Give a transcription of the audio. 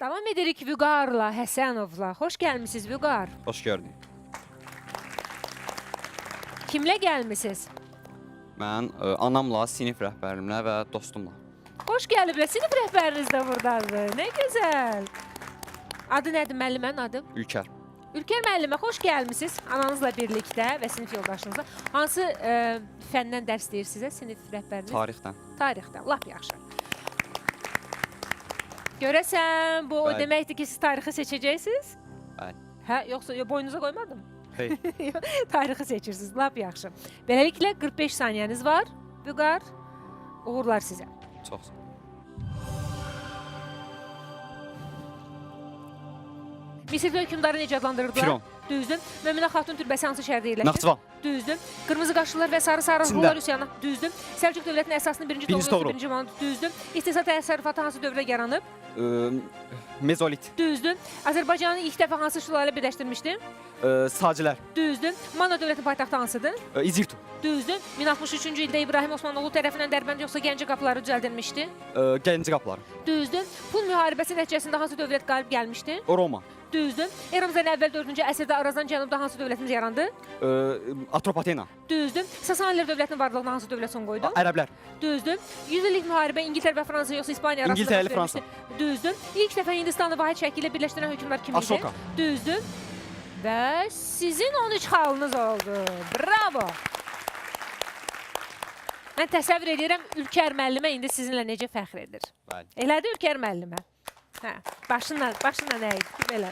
Davam edirik Vüqarla, Həsənovla. Xoş gəlmisiniz Vüqar. Hoş gördük. Kimlə gəlmisiniz? Mən anamla, sinif rəhbərimlə və dostumla. Xoş gəliblər. Sinif rəhbəriniz də buradadır. Nə gözəl. Adı nədir müəllimənin adı? Ülker. Ülker müəllimə, xoş gəlmisiniz. Ananızla birlikdə və sinif yoldaşınızla. Hansı fəndən dərs deyir sizə sinif rəhbəriniz? Tarixdən. Tarixdən. Lap yaxşı. Görəsən, bu o Bəli. deməkdir ki, siz tarixi seçəcəksiniz? Bəli. Hə, yoxsa boynunuza qoymadım? Hey. Tarixi seçirsiniz, lap yaxşı. Beləliklə 45 saniyəniz var, Vüqar. Uğurlar sizə. Çox sağ ol. Misirli hökmdarı necə adlandırırdılar? Firon. Düzdür. Möminə xatun türbəsi hansı şəhərdə yerləşir? Naxçıvan. Düzdür. Qırmızı qaşlılar və sarı Çində. ruhlar üsyanı. Düzdür. Səlcuq dövlətinin əsasını birinci Birinci Toğrul, Toğrul. birinci Mahmud. Düzdür. İqtisad təsərrüfatı hansı dövrdə yaranıb? Mezolit. Düzdür. Azərbaycanı ilk dəfə hansı sülalə birləşdirmişdi? Sacilər. Düzdür. Manna dövlətinin paytaxtı hansıdır? İzirtu. Düzdür. 1063-cü ildə İbrahim Osmanoğlu tərəfindən Dərbənd yoxsa Gəncə qapıları düzəldilmişdi? Gəncə qapıları. Düzdür. Pul müharibəsi nəticəsində hansı dövlət qalib gəlmişdi? Roma. Düzdür. Eramızdan əvvəl 4-cü əsrdə Arazdan cənubda hansı dövlətimiz yarandı? Atropatena. Düzdür. Sasanilər dövlətinin varlığına hansı dövlət son qoydu? Ərəblər. Düzdür. 100 illik müharibə İngiltərə və Fransa yoxsa İspaniya arasında İngiltərə ilə baş vermişdi? Fransa. Düzdür. İlk dəfə Hindistanı vahid şəkildə birləşdirən hökmdar kim idi? Aşoka. Düzdür. Və sizin 13 xalınız oldu. Bravo. Mən təsəvvür edirəm Ülker müəllimə indi sizinlə necə fəxr edir. Bəli. Elədi Ülker müəllimə? Hə, başından əydi. Belə.